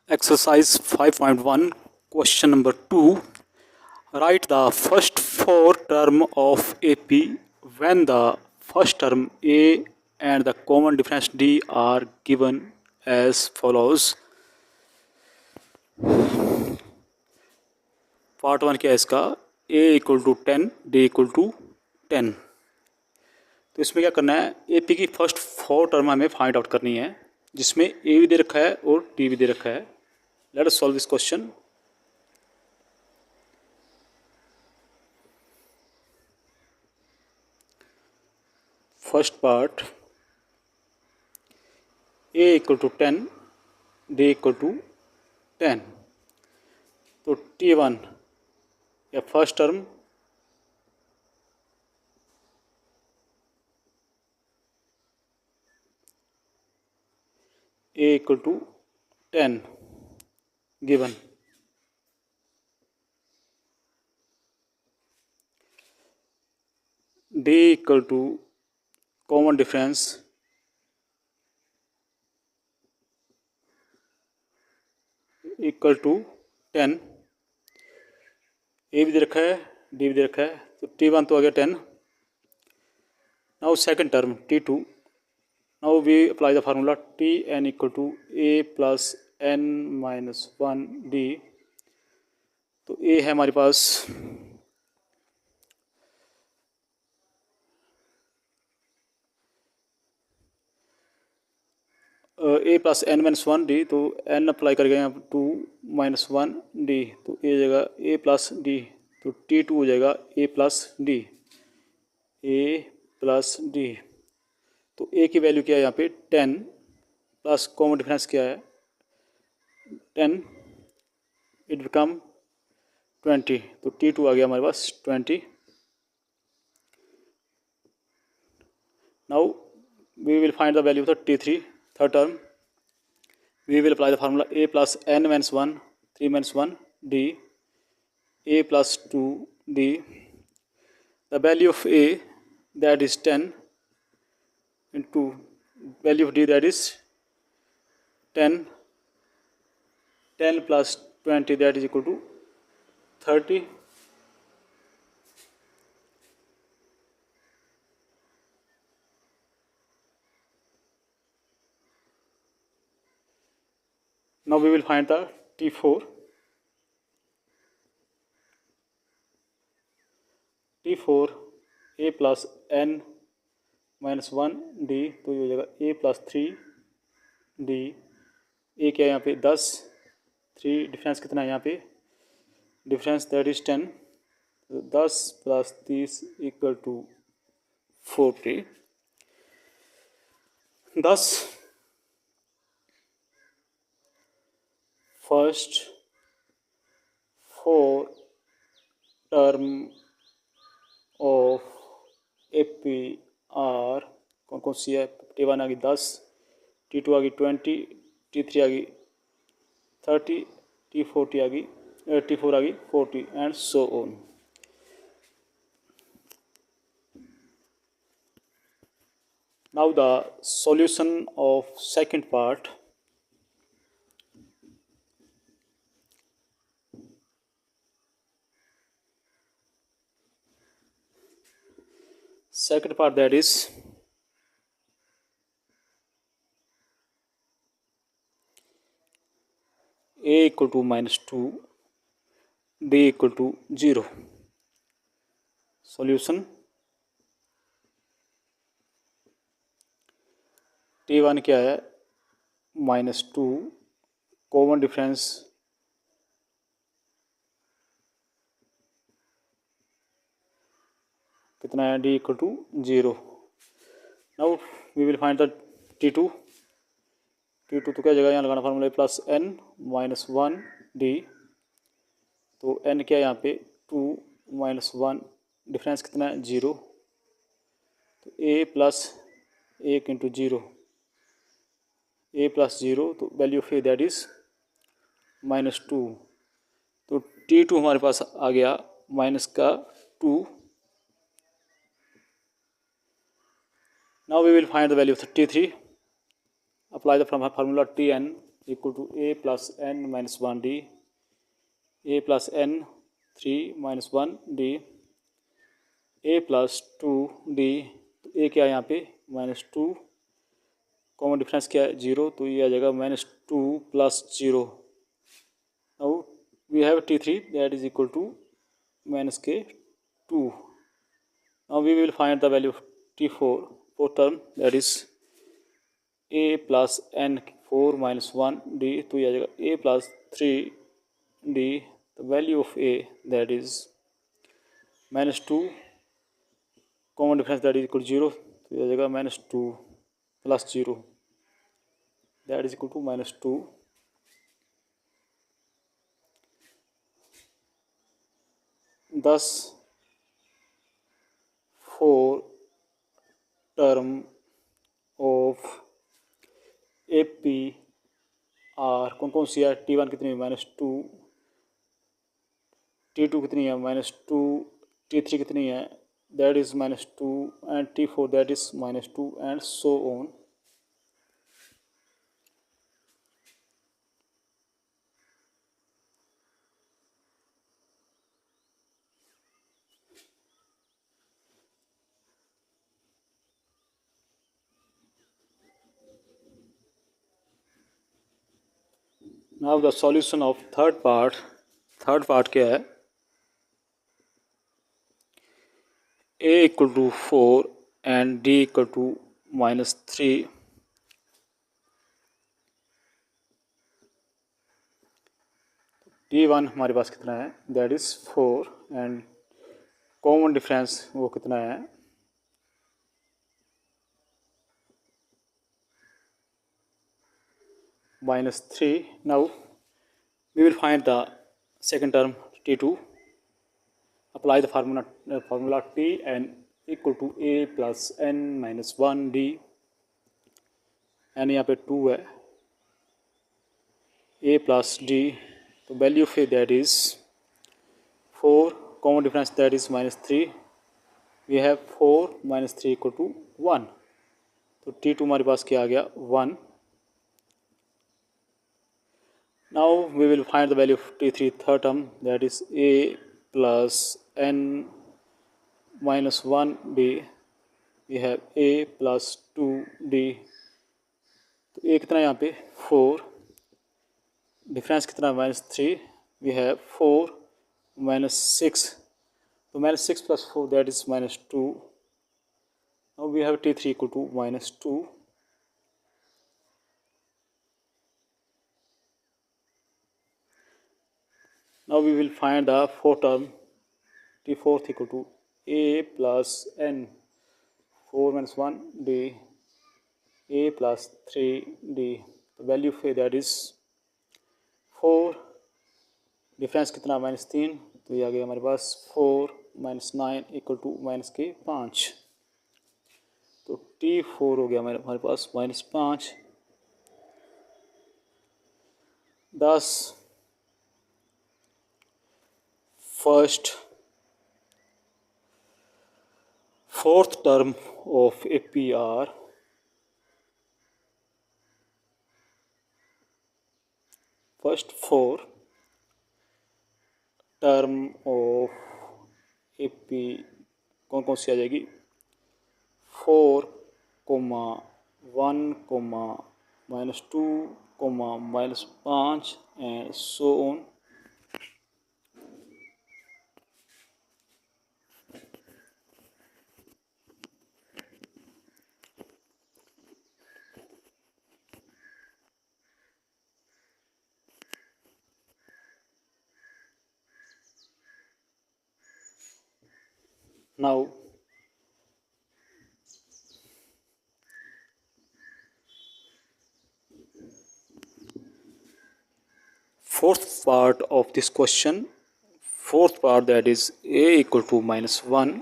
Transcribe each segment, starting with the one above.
Exercise 5.1, question number 2. Write the first four term of AP when the first term A and the common difference D are given as follows. Part 1 क्या है इसका, A equal to 10, D equal to 10. तो इसमें क्या करना है, AP की first four term हमें फाइंड आउट करनी है, जिसमें A भी दे रखा है और D भी दे रखा है. Let us solve this question. First part, A equal to 10, D equal to 10. तो T1 या first term A equal to 10 given. D equal to common difference equal to 10. A भी दे रखा है, D भी दे रखा है. तो T1 तो आ गया 10. Now second term T2. Now we apply the formula Tn equal to A plus n minus 1 D. तो A है हमारे पास A plus n minus 1 D. तो n अप्लाई कर गए यहाँ 2 माइनस 1 D. तो A हो जाएगा A प्लस D. तो T2 हो जाएगा A plus D. A plus D. तो A की वैल्यू क्या है यहाँ पे 10 प्लस कॉमन डिफरेंस क्या है 10, इट बिकम 20. तो T2 आ गया हमारे पास 20. Now we will find the value of the T3, third term. We will apply the formula A plus n minus 1, 3 minus 1 D, A plus 2 D. The value of A, that is 10, into value of D, that is 10. 10 plus 20, that is equal to 30. Now we will find the T4. T4 A plus n minus 1 D. तो ये हो जाएगा A plus 3 D. A क्या है यहाँ पे 10, 3 difference कितना है यहाँ पे, difference that is 10. 10 plus 30 equal to 40. 10 first four term of AP are कौन कौन सी है. T1 आ गई 10, T2 आ गई 20, T3 आ गई 30, T4 आ गई 40 and so on. Now the solution of second part. Second part, that is A equal to minus 2, D equal to 0. Solution T1 क्या है minus 2, common difference कितना है D equal to 0. Now we will find the T2. T2 तो क्या जगह यहाँ लगाना formula plus n minus 1 D. तो n क्या है यहाँ पे 2 माइनस 1, डिफरेंस कितना है 0. तो A plus 1 into 0, A plus 0. तो value of A that is minus 2. तो T2 हमारे पास आ गया माइनस का 2. Now we will find the value of T3. Apply the formula Tn equal to A plus N minus one D, A plus N 3 minus one D, A plus two D, तो A क्या है यहाँ पे -2, common difference क्या है 0, तो ये आ जाएगा -2 plus 0. Now we have T3 that is equal to -k2. Now we will find the value of T4, fourth term, that is a plus n 4 minus 1 d, तो यह आ जाएगा a plus 3 d, the value of a that is -2, common difference that is equal to 0, तो यह आ जाएगा -2 plus 0 that is equal to -2. Thus 4 term of APR कौन कौन सी है, T1 कितनी है -2, T2 कितनी है -2, T3 कितनी है that is -2, and T4 that is -2, and so on. Now the solution of third part क्या है, a equal to 4 and d equal to -3. D1 हमारे पास कितना है that is 4 and common difference वो कितना है -3. Now we will find the second term T2. Apply the formula Tn equal to a plus n minus 1 d, n यहाँ पे 2 है, a plus d, तो value of A that is 4, common difference that is -3, we have 4 - 3 equal to 1, तो T2 हमारे पास क्या आ गया 1. Now we will find the value of T3 third term, that is a plus n minus 1 d, we have a plus 2 d, तो a कितना है यहाँ पे 4, difference कितना -3, we have 4 -6, तो -6 plus 4 that is -2. Now we have T3 equal to -2. Now we will find the fourth term T4 equal to a plus n 4 minus 1 d, a plus 3 d, the value of a that is 4, difference कितना -3, तो ये आ गया हमारे पास 4 - 9 equal to -5, तो T4 हो गया हमारे पास -5. Thus fourth term of APR first 4 term of AP कौन कौन सी आ जाएगी 4, -1, -2, -5 and so on. Now fourth part of this question, fourth part that is a equal to -1,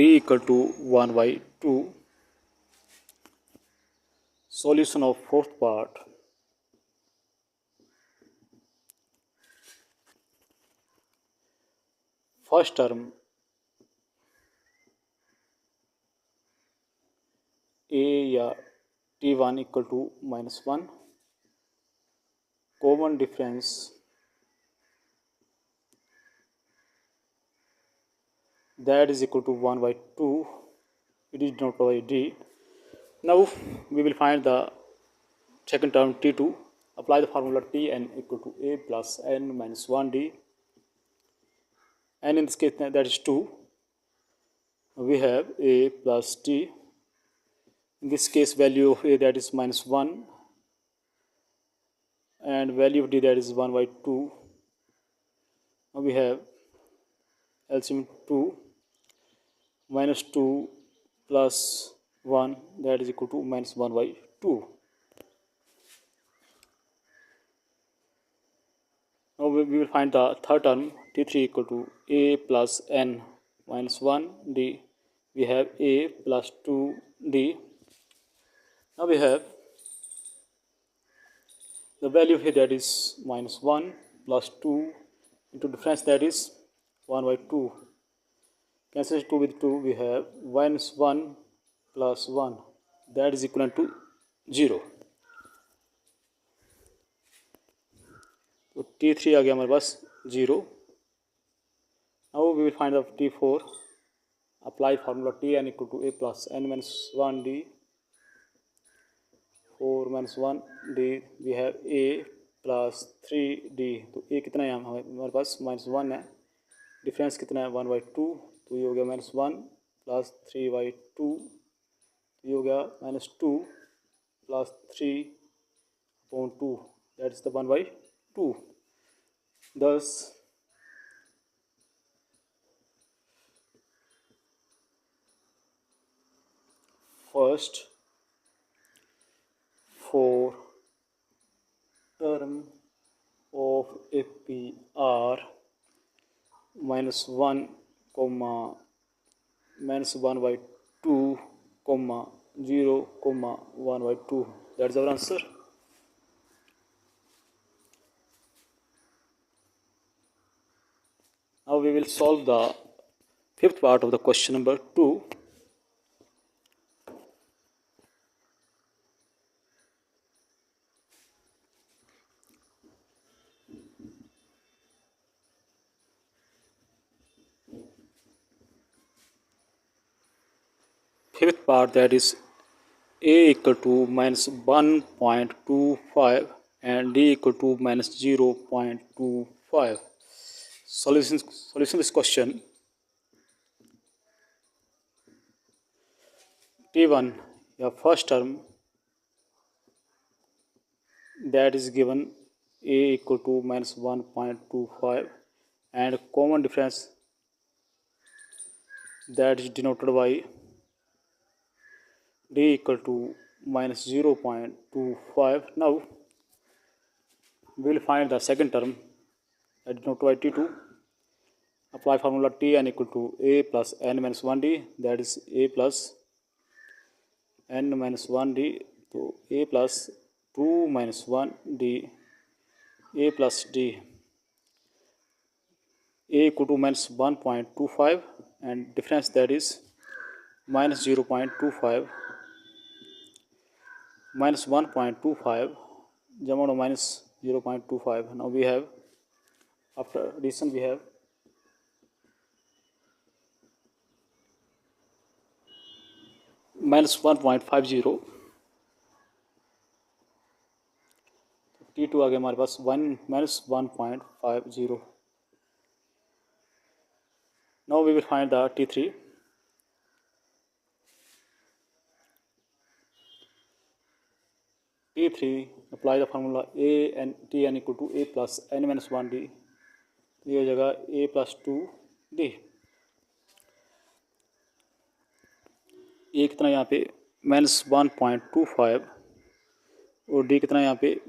d equal to 1/2. Solution of fourth part. First term a या T1 equal to -1, common difference that is equal to 1 by 2. It is denoted by d. Now we will find the second term t2. Apply the formula Tn equal to a plus n minus 1d. And in this case that is 2. We have a plus d. In this case value of a that is minus 1 and value of d that is 1 by 2. Now we have LCM 2 minus 2 plus 1 that is equal to minus 1 by 2. Now we will find the third term t3 equal to a plus n minus 1 d. We have a plus 2 d. Now we have the value here that is minus 1 plus 2 into difference that is 1 by 2. Cancel 2 with 2, we have minus 1 plus 1 that is equivalent to 0. तो t3 आ गया हमारे पास 0. Now we will find the t4. Apply formula Tn equal to a plus n minus 1 d. 4 minus 1 d. We have a plus 3 d. तो a कितना है हमारे पास minus 1 है. Difference कितना है 1 by 2. तो ये हो गया minus 1 plus 3 by 2. ये हो गया minus 2 plus 3 upon 2. That is the 1 by 2. Thus first 4 term of APR minus 1 comma minus 1 by 2 comma 0 comma 1 by 2. That is our answer. Now we will solve the fifth part of the question number 2. Fifth part that is a equal to minus 1.25 and d equal to minus 0.25. Solution of this question. T1, your first term that is given a equal to minus 1.25 and common difference that is denoted by d equal to minus 0.25. Now we will find the second term that is denoted by t2. Apply formula Tn equal to a plus n minus 1d. That is a plus n minus 1d. So a plus 2 minus 1d. A plus d. A equal to minus 1.25 and difference that is minus 0.25 minus 1.25 jump on minus 0.25. Now we have, after addition we have minus 1.50. t2 आ गया हमारे पास 1 minus 1.50. Now we will find the t3. t3, apply the formula a and tn equal to a plus n minus 1d. ये हो जाएगा a plus 2d. a कितना यहाँ पे minus 1.25 और d कितना यहाँ पे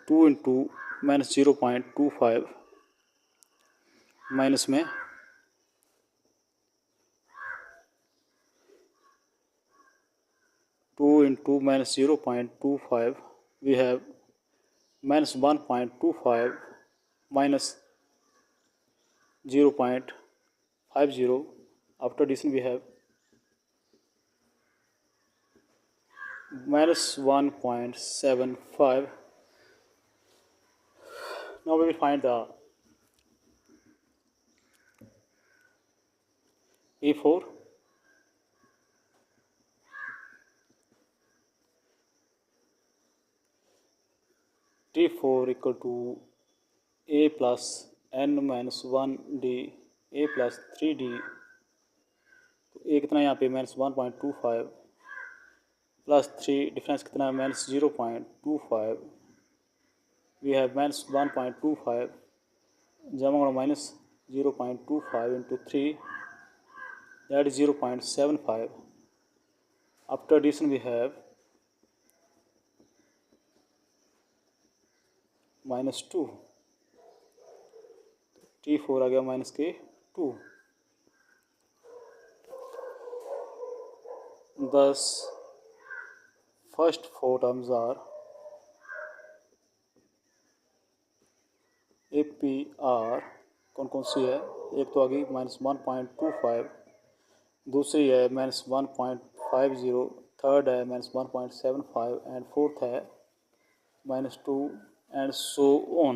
2 into minus 0.25 माइनस में 2 into minus 0.25. We have minus 1.25 minus 0.50. After addition we have minus 1.75 Now we will find the E4. T4 equal to A plus n minus 1d A plus 3d. तो A कितना यहाँ पे -1.25 plus 3 difference कितना है -0.25. We have -1.25 जमा -0.25 into 3, that is 0.75. After addition we have -2. T4 आ गया -2. Thus first 4 terms are APR. कौन कौन सी है? एक तो आ गई -1.25, दूसरी है -1.50, थर्ड है -1.75 एंड फोर्थ है -2 एंड सो ऑन.